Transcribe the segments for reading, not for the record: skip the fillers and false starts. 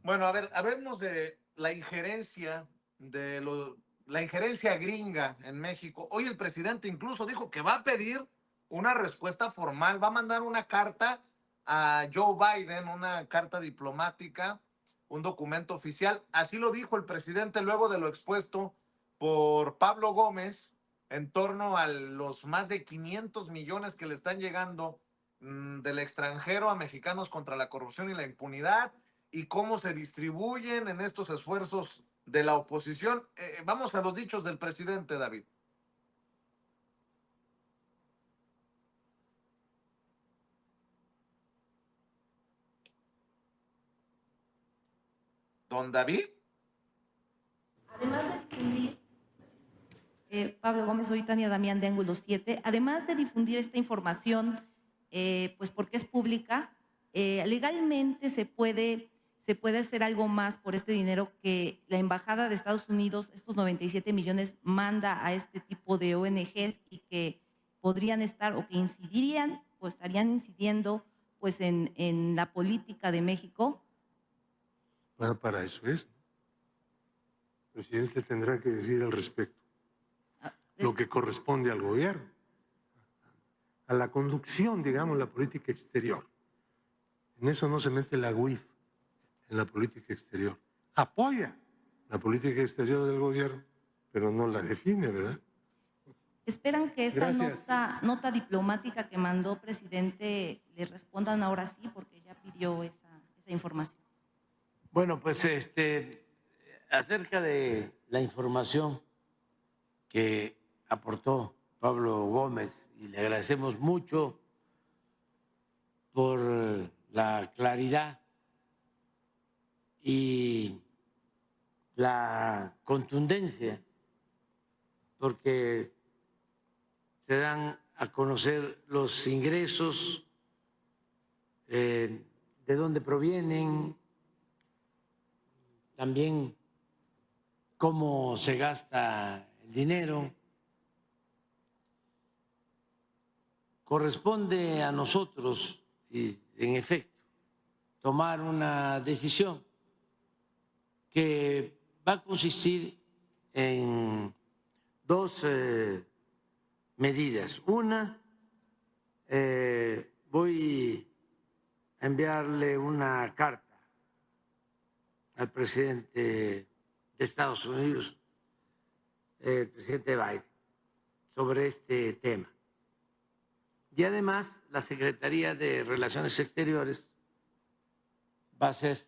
Bueno, a ver, hablemos de la injerencia gringa en México. Hoy el presidente incluso dijo que va a pedir una respuesta formal, va a mandar una carta a Joe Biden, una carta diplomática, un documento oficial. Así lo dijo el presidente luego de lo expuesto por Pablo Gómez en torno a los más de 500 millones que le están llegando del extranjero a mexicanos contra la corrupción y la impunidad y cómo se distribuyen en estos esfuerzos de la oposición. Vamos a los dichos del presidente, David. Don David. Además de difundir, Pablo Gómez, soy Tania Damián de Ángulo 7, además de difundir esta información, pues porque es pública, legalmente se puede hacer algo más por este dinero que la Embajada de Estados Unidos, estos 97 millones, manda a este tipo de ONGs y que podrían estar o que incidirían o estarían incidiendo pues en la política de México. Bueno, para eso es. El presidente tendrá que decir al respecto lo que corresponde al gobierno, a la conducción, digamos, la política exterior. En eso no se mete la UIF, en la política exterior. Apoya la política exterior del gobierno, pero no la define, ¿verdad? ¿Esperan que esta nota diplomática que mandó presidente le respondan ahora sí? Porque ya pidió esa información. Bueno, pues acerca de la información que aportó Pablo Gómez, y le agradecemos mucho por la claridad y la contundencia, porque se dan a conocer los ingresos, de dónde provienen, también cómo se gasta el dinero. Corresponde a nosotros, y en efecto, tomar una decisión que va a consistir en dos medidas. Una, voy a enviarle una carta al presidente de Estados Unidos, el presidente Biden, sobre este tema. Y además, la Secretaría de Relaciones Exteriores va a hacer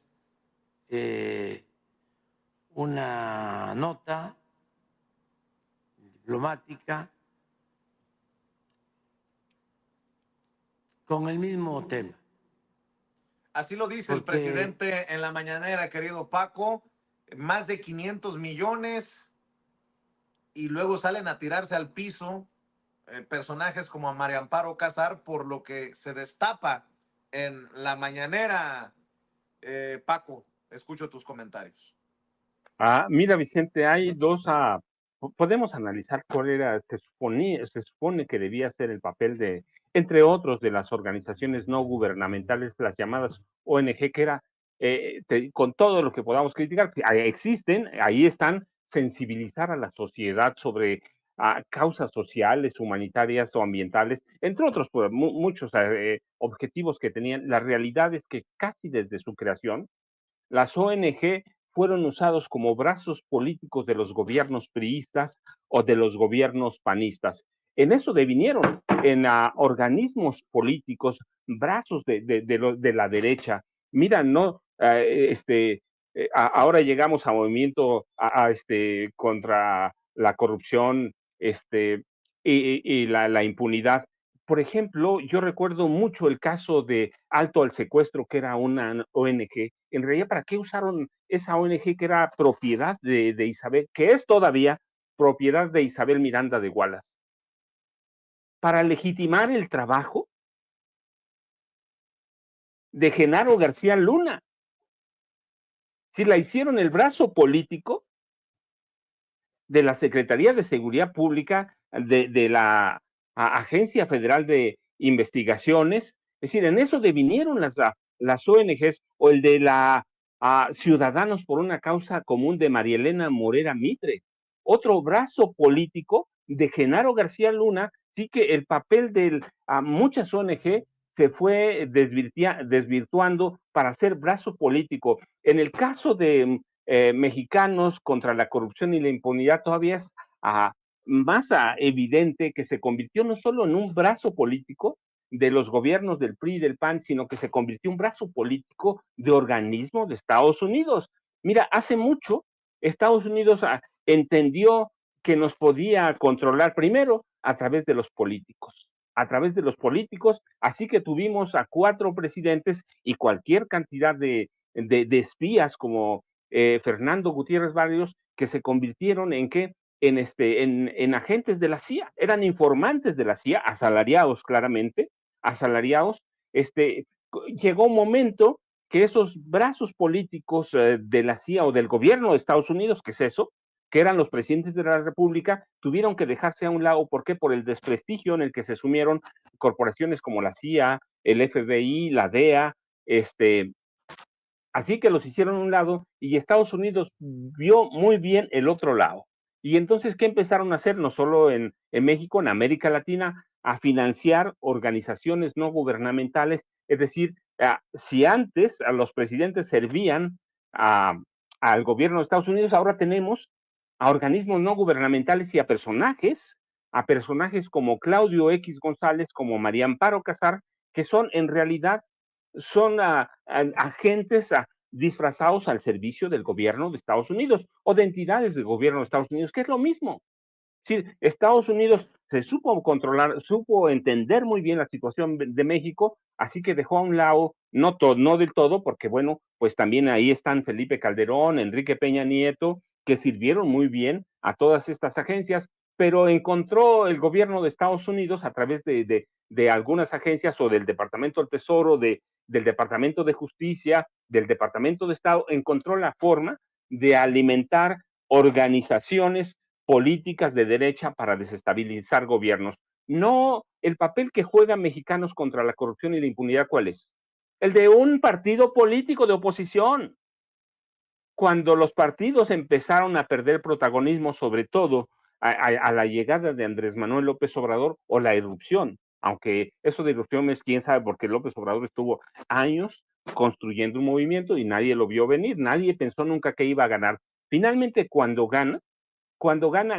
una nota diplomática con el mismo tema. Así lo dice el presidente en la mañanera, querido Paco, más de 500 millones y luego salen a tirarse al piso personajes como a María Amparo Casar por lo que se destapa en la mañanera. Paco, escucho tus comentarios. Mira, Vicente, hay dos, podemos analizar cuál era, se supone que debía ser el papel de, entre otros, de las organizaciones no gubernamentales, las llamadas ONG, que era, con todo lo que podamos criticar, que existen, ahí están, sensibilizar a la sociedad sobre causas sociales, humanitarias o ambientales, entre otros, pues, muchos objetivos que tenían. La realidad es que casi desde su creación, las ONG fueron usados como brazos políticos de los gobiernos priistas o de los gobiernos panistas. En eso devinieron, en organismos políticos, brazos de la derecha. Mira, no, ahora llegamos a movimiento contra la corrupción y la impunidad. Por ejemplo, yo recuerdo mucho el caso de Alto al Secuestro, que era una ONG. En realidad, ¿para qué usaron esa ONG que era propiedad de Isabel, que es todavía propiedad de Isabel Miranda de Wallace? Para legitimar el trabajo de Genaro García Luna. Si la hicieron el brazo político de la Secretaría de Seguridad Pública, de la Agencia Federal de Investigaciones, es decir, en eso devinieron las ONGs, o el de la a Ciudadanos por una Causa Común de María Elena Morera Mitre, otro brazo político de Genaro García Luna. Sí que el papel de muchas ONG se fue desvirtuando para ser brazo político. En el caso de Mexicanos contra la Corrupción y la Impunidad, todavía es más evidente que se convirtió no solo en un brazo político de los gobiernos del PRI y del PAN, sino que se convirtió en un brazo político de organismos de Estados Unidos. Mira, hace mucho Estados Unidos entendió que nos podía controlar primero a través de los políticos, así que tuvimos a 4 presidentes y cualquier cantidad de espías como Fernando Gutiérrez Barrios, que se convirtieron en qué, en agentes de la CIA, eran informantes de la CIA, asalariados claramente, asalariados. Llegó un momento que esos brazos políticos de la CIA o del gobierno de Estados Unidos, ¿qué es eso?, que eran los presidentes de la República, tuvieron que dejarse a un lado. ¿Por qué? Por el desprestigio en el que se sumieron corporaciones como la CIA, el FBI, la DEA, así que los hicieron a un lado y Estados Unidos vio muy bien el otro lado. Y entonces, ¿qué empezaron a hacer? No solo en México, en América Latina, a financiar organizaciones no gubernamentales. Es decir, si antes a los presidentes servían al gobierno de Estados Unidos, ahora tenemos a organismos no gubernamentales y a personajes como Claudio X González, como María Amparo Casar, que son en realidad agentes disfrazados al servicio del gobierno de Estados Unidos o de entidades del gobierno de Estados Unidos, que es lo mismo. Sí, Estados Unidos se supo controlar, supo entender muy bien la situación de México, así que dejó a un lado, no del todo, porque bueno, pues también ahí están Felipe Calderón, Enrique Peña Nieto, que sirvieron muy bien a todas estas agencias, pero encontró el gobierno de Estados Unidos a través de algunas agencias o del Departamento del Tesoro, del Departamento de Justicia, del Departamento de Estado, encontró la forma de alimentar organizaciones políticas de derecha para desestabilizar gobiernos. No, el papel que juegan Mexicanos contra la corrupción y la impunidad, ¿cuál es? El de un partido político de oposición. Cuando los partidos empezaron a perder protagonismo, sobre todo a la llegada de Andrés Manuel López Obrador, o la irrupción, aunque eso de irrupción es quién sabe, porque López Obrador estuvo años construyendo un movimiento y nadie lo vio venir, nadie pensó nunca que iba a ganar. Finalmente, cuando gana,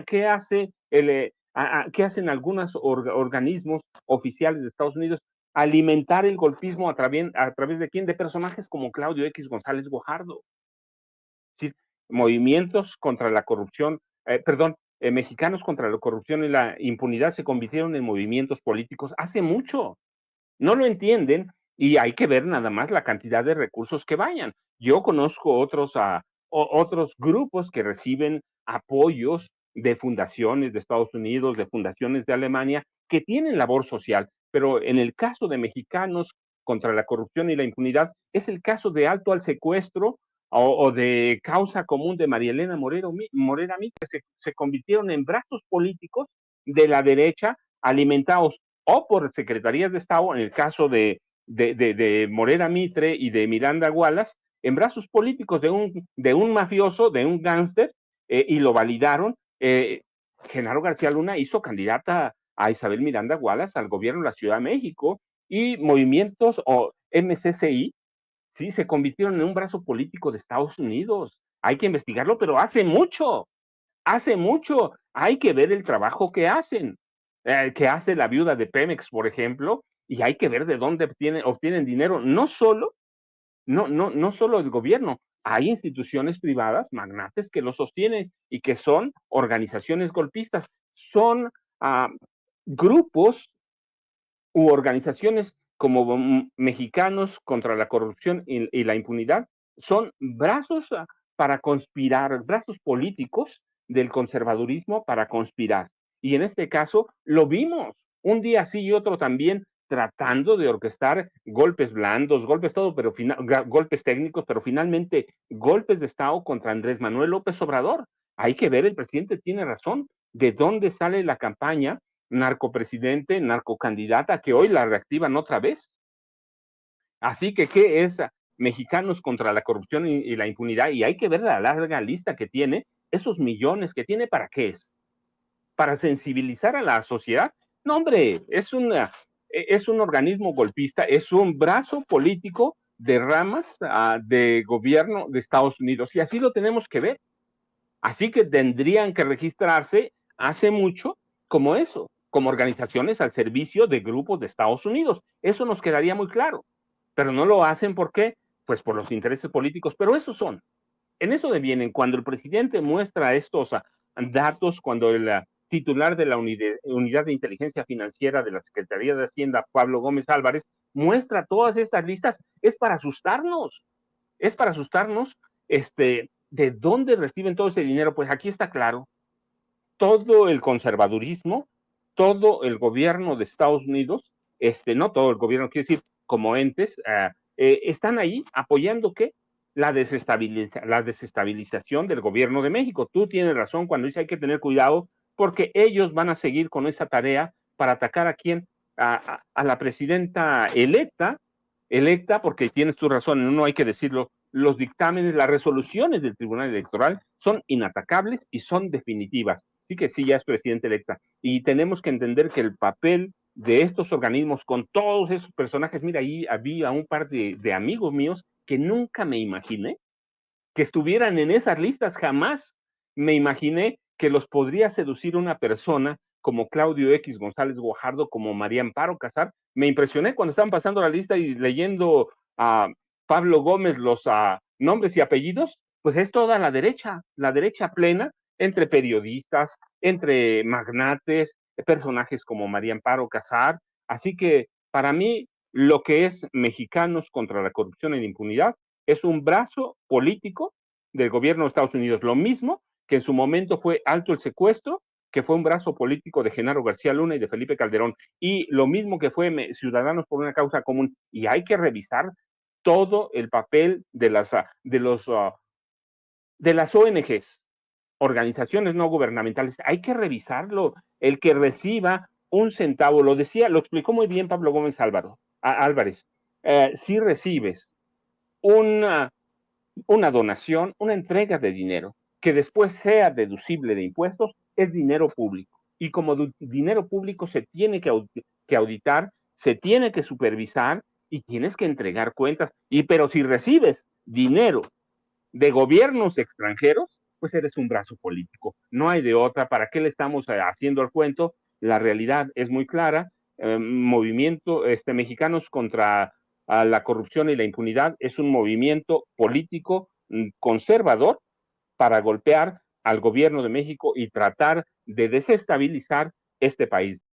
¿qué hace qué hacen algunos organismos oficiales de Estados Unidos? Alimentar el golpismo a través de quién? De personajes como Claudio X González Guajardo. ¿Sí? Movimientos contra la corrupción, mexicanos contra la corrupción y la impunidad se convirtieron en movimientos políticos hace mucho. No lo entienden y hay que ver nada más la cantidad de recursos que vayan. Yo conozco otros grupos que reciben apoyos de fundaciones de Estados Unidos, de fundaciones de Alemania, que tienen labor social, pero en el caso de Mexicanos contra la corrupción y la impunidad, es el caso de Alto al Secuestro o de Causa Común de María Elena Morera Mitre, se convirtieron en brazos políticos de la derecha, alimentados o por secretarías de Estado, en el caso de Morera Mitre y de Miranda Wallace, en brazos políticos de un mafioso, de un gángster, y lo validaron. Genaro García Luna hizo candidata a Isabel Miranda Wallace al gobierno de la Ciudad de México, y movimientos o MCCI, sí, se convirtieron en un brazo político de Estados Unidos. Hay que investigarlo, pero hace mucho. Hay que ver el trabajo que hacen, que hace la viuda de Pemex, por ejemplo, y hay que ver de dónde obtienen dinero. No solo el gobierno, hay instituciones privadas, magnates, que lo sostienen y que son organizaciones golpistas, son grupos u organizaciones como Mexicanos contra la corrupción y la impunidad, son brazos para conspirar, brazos políticos del conservadurismo para conspirar. Y en este caso lo vimos, un día sí y otro también, tratando de orquestar golpes blandos, golpes todo, pero golpes técnicos, pero finalmente golpes de Estado contra Andrés Manuel López Obrador. Hay que ver, el presidente tiene razón, de dónde sale la campaña narcopresidente, narcocandidata, que hoy la reactivan otra vez. Así que, ¿qué es Mexicanos contra la corrupción y la impunidad, y hay que ver la larga lista que tiene, esos millones que tiene, ¿para qué es? ¿Para sensibilizar a la sociedad? No, hombre, es un organismo golpista, es un brazo político de ramas de gobierno de Estados Unidos, y así lo tenemos que ver. Así que tendrían que registrarse hace mucho como eso, como organizaciones al servicio de grupos de Estados Unidos. Eso nos quedaría muy claro. Pero no lo hacen, ¿por qué? Pues por los intereses políticos. Pero esos son. En eso devienen. Cuando el presidente muestra estos datos, cuando el titular de la Unidad de Inteligencia Financiera de la Secretaría de Hacienda, Pablo Gómez Álvarez, muestra todas estas listas, es para asustarnos. Es para asustarnos, ¿de dónde reciben todo ese dinero? Pues aquí está claro, todo el conservadurismo, todo el gobierno de Estados Unidos, no todo el gobierno, quiero decir, como entes, están ahí apoyando ¿qué? La desestabilización del gobierno de México. Tú tienes razón cuando dice hay que tener cuidado porque ellos van a seguir con esa tarea para atacar a quién, a la presidenta electa, porque tienes tu razón, no hay que decirlo, los dictámenes, las resoluciones del Tribunal Electoral son inatacables y son definitivas. Sí que sí, ya es presidenta electa. Y tenemos que entender que el papel de estos organismos con todos esos personajes, mira, ahí había un par de amigos míos que nunca me imaginé que estuvieran en esas listas, jamás me imaginé que los podría seducir una persona como Claudio X González Guajardo, como María Amparo Casar. Me impresioné cuando estaban pasando la lista y leyendo a Pablo Gómez los nombres y apellidos, pues es toda la derecha plena, entre periodistas, entre magnates, personajes como María Amparo Casar. Así que para mí, lo que es Mexicanos contra la Corrupción y la Impunidad es un brazo político del gobierno de Estados Unidos, lo mismo que en su momento fue Alto el Secuestro, que fue un brazo político de Genaro García Luna y de Felipe Calderón, y lo mismo que fue Ciudadanos por una Causa Común, y hay que revisar todo el papel de las ONGs, organizaciones no gubernamentales, hay que revisarlo, el que reciba un centavo, lo explicó muy bien Pablo Gómez Álvarez, si recibes una donación, una entrega de dinero que después sea deducible de impuestos, es dinero público. Y como dinero público se tiene que auditar, se tiene que supervisar y tienes que entregar cuentas. Pero si recibes dinero de gobiernos extranjeros, pues eres un brazo político. No hay de otra. ¿Para qué le estamos haciendo el cuento? La realidad es muy clara. Movimiento Mexicanos contra la corrupción y la impunidad es un movimiento político conservador para golpear al gobierno de México y tratar de desestabilizar este país.